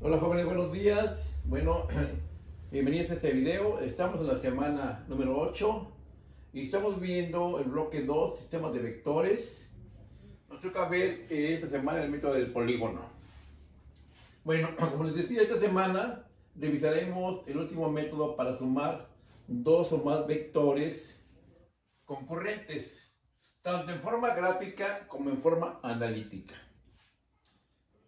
Hola jóvenes, buenos días. Bueno, bienvenidos a este video. Estamos en la semana número 8 y estamos viendo el bloque 2, sistemas de vectores. Nos toca ver esta semana el método del polígono. Bueno, como les decía, esta semana revisaremos el último método para sumar dos o más vectores concurrentes, tanto en forma gráfica como en forma analítica.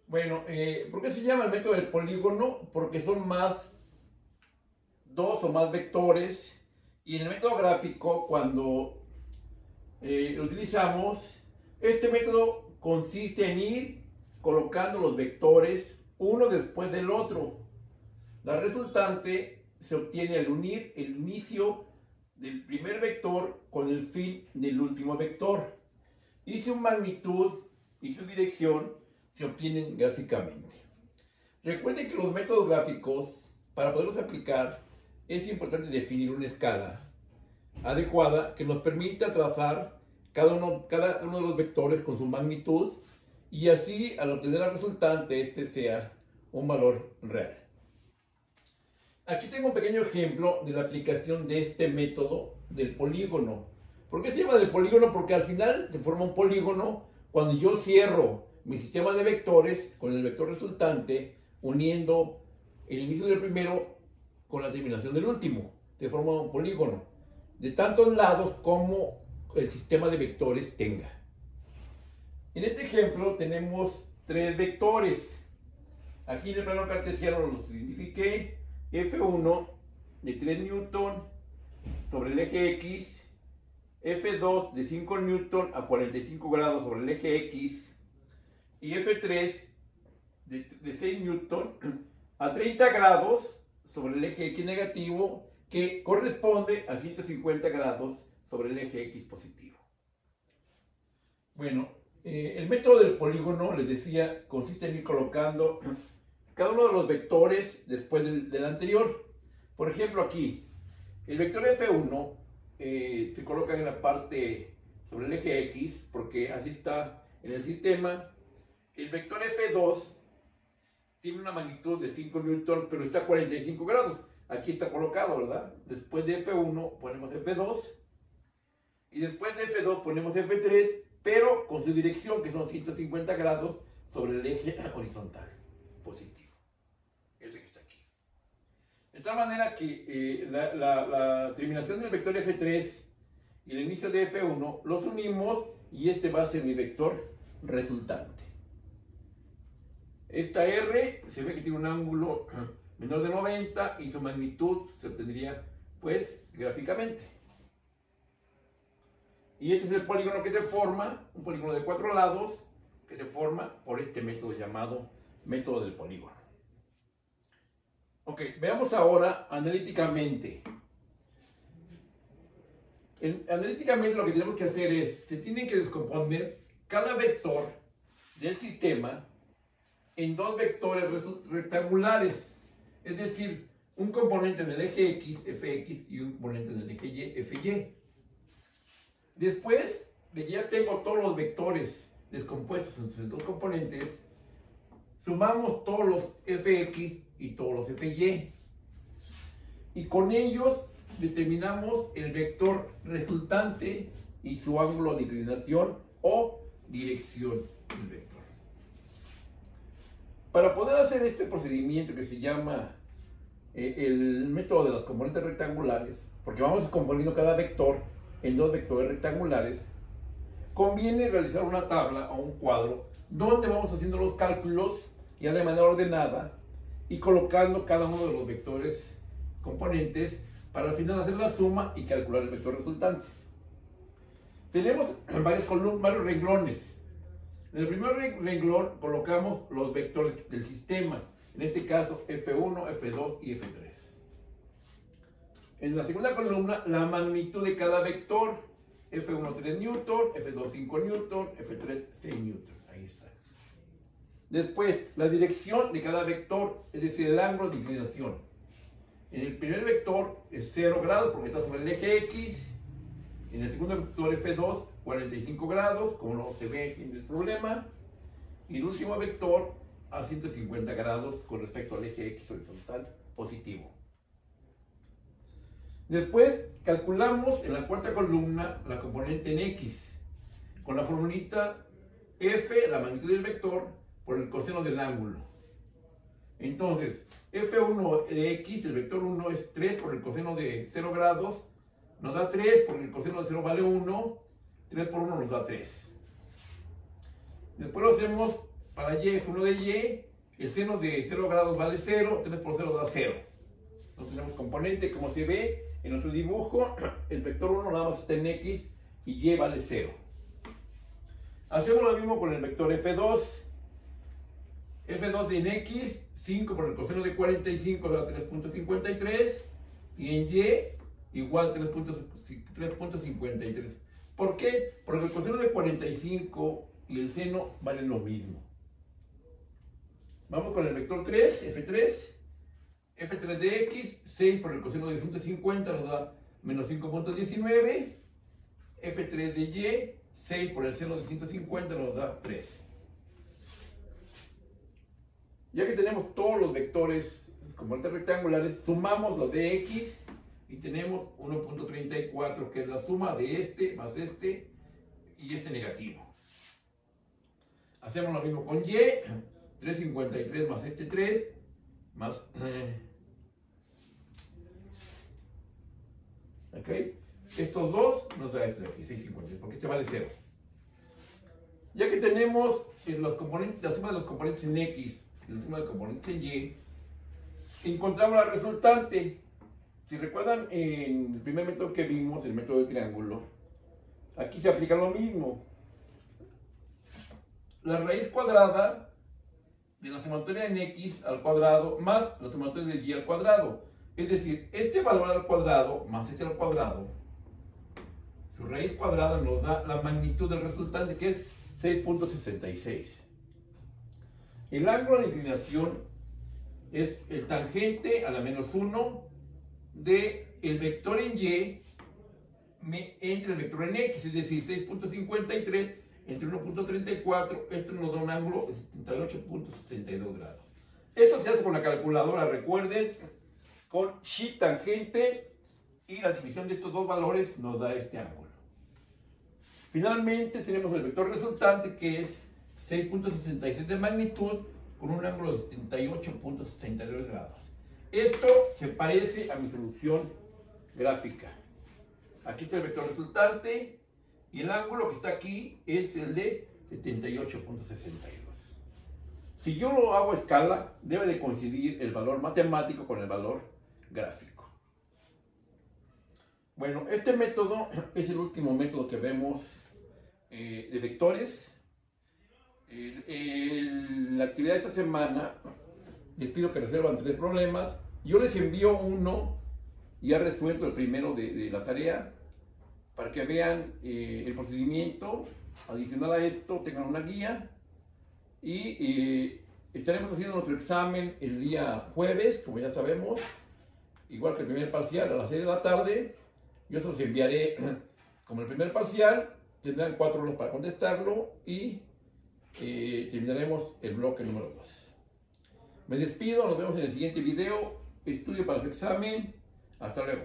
Bueno, ¿por qué se llama el método del polígono? Porque son dos o más vectores, y en el método gráfico, cuando lo utilizamos, este método consiste en ir colocando los vectores uno después del otro. La resultante se obtiene al unir el inicio del primer vector con el fin del último vector, y su magnitud y su dirección se obtienen gráficamente. Recuerden que los métodos gráficos, para poderlos aplicar, es importante definir una escala adecuada que nos permita trazar cada uno de los vectores con su magnitud, y así al obtener la resultante este sea un valor real. Aquí tengo un pequeño ejemplo de la aplicación de este método del polígono. ¿Por qué se llama del polígono? Porque al final se forma un polígono cuando yo cierro mi sistema de vectores con el vector resultante, uniendo el inicio del primero con la terminación del último. Se forma un polígono de tantos lados como el sistema de vectores tenga. En este ejemplo tenemos tres vectores. Aquí en el plano cartesiano los identifiqué: F1 de 3 newton sobre el eje X, F2 de 5 newton a 45 grados sobre el eje X, y F3 de 6 newton a 30 grados sobre el eje X negativo, que corresponde a 150 grados sobre el eje X positivo. Bueno, el método del polígono, les decía, consiste en ir colocando cada uno de los vectores después del anterior. Por ejemplo, aquí, el vector F1 se coloca en la parte sobre el eje X, porque así está en el sistema. El vector F2 tiene una magnitud de 5 newton, pero está a 45 grados. Aquí está colocado, ¿verdad? Después de F1 ponemos F2, y después de F2 ponemos F3, pero con su dirección, que son 150 grados sobre el eje horizontal positivo. Ese que está aquí. De tal manera que la terminación del vector F3 y el inicio de F1 los unimos, y este va a ser mi vector resultante. Esta R se ve que tiene un ángulo menor de 90 y su magnitud se obtendría, pues, gráficamente. Y este es el polígono que se forma, un polígono de 4 lados, que se forma por este método llamado método del polígono. Ok, veamos ahora analíticamente. Analíticamente lo que tenemos que hacer es, se tiene que descomponer cada vector del sistema en dos vectores rectangulares, es decir, un componente en el eje X, Fx, y un componente en el eje Y, Fy. Después de que ya tengo todos los vectores descompuestos en sus dos componentes, sumamos todos los Fx y todos los Fy, y con ellos determinamos el vector resultante y su ángulo de inclinación o dirección del vector. Para poder hacer este procedimiento que se llama el método de los componentes rectangulares, porque vamos componiendo cada vector en dos vectores rectangulares, conviene realizar una tabla o un cuadro donde vamos haciendo los cálculos ya de manera ordenada y colocando cada uno de los vectores componentes para al final hacer la suma y calcular el vector resultante. Tenemos varios renglones. En el primer renglón colocamos los vectores del sistema, en este caso F1, F2 y F3. En la segunda columna, la magnitud de cada vector: F1 3 newton, F2 5 newton, F3 6 newton. Ahí está. Después, la dirección de cada vector, es decir, el ángulo de inclinación. En el primer vector es 0 grados porque está sobre el eje X. En el segundo vector F2, 45 grados, como no se ve aquí en el problema. Y el último vector a 150 grados con respecto al eje X horizontal positivo. Después calculamos en la cuarta columna la componente en X con la formulita F, la magnitud del vector, por el coseno del ángulo. Entonces, F1 de X, el vector 1 es 3 por el coseno de 0 grados, nos da 3 porque el coseno de 0 vale 1, 3 por 1 nos da 3. Después lo hacemos para Y, F1 de Y, el seno de 0 grados vale 0, 3 por 0 da 0. Entonces tenemos componente, como se ve en nuestro dibujo, el vector 1 nada más está en X y Y vale 0. Hacemos lo mismo con el vector F2. F2 en X, 5 por el coseno de 45 da 3.53 y en Y igual 3.53. ¿Por qué? Porque el coseno de 45 y el seno valen lo mismo. Vamos con el vector 3, F3. F3 de X, 6 por el coseno de 150 nos da menos 5.19. F3 de Y, 6 por el seno de 150 nos da 3. Ya que tenemos todos los vectores componentes rectangulares, sumamos los de X y tenemos 1.34, que es la suma de este más este y este negativo. Hacemos lo mismo con Y, 3.53 más este 3, más... ¿ok? Estos dos nos da este de aquí, 6.53, porque este vale 0. Ya que tenemos los componentes, la suma de los componentes en X y la suma de componentes en Y, encontramos la resultante. Si recuerdan, en el primer método que vimos, el método del triángulo, aquí se aplica lo mismo. La raíz cuadrada de la sumatoria en X al cuadrado más la sumatoria de Y al cuadrado. Es decir, este valor al cuadrado más este al cuadrado, su raíz cuadrada nos da la magnitud del resultante, que es 6.66. El ángulo de inclinación es el tangente a la menos 1 del vector en Y entre el vector en X, es decir, 6.53 entre 1.34, esto nos da un ángulo de 78.62 grados. Esto se hace con la calculadora, recuerden, con chi tangente, y la división de estos dos valores nos da este ángulo. Finalmente tenemos el vector resultante, que es 6.66 de magnitud con un ángulo de 78.62 grados. Esto se parece a mi solución gráfica. Aquí está el vector resultante y el ángulo que está aquí es el de 78.62. Si yo lo hago a escala, debe de coincidir el valor matemático con el valor gráfico. Bueno, este método es el último método que vemos de vectores. La actividad de esta semana, les pido que resuelvan 3 problemas. Yo les envío uno ya resuelto, el primero de la tarea, para que vean el procedimiento. Adicional a esto, tengan una guía. Y estaremos haciendo nuestro examen el día jueves, como ya sabemos, igual que el primer parcial a las 6 de la tarde. Yo se los enviaré como el primer parcial. Tendrán 4 horas para contestarlo y terminaremos el bloque número 2. Me despido, nos vemos en el siguiente video. Estudio para su examen. Hasta luego.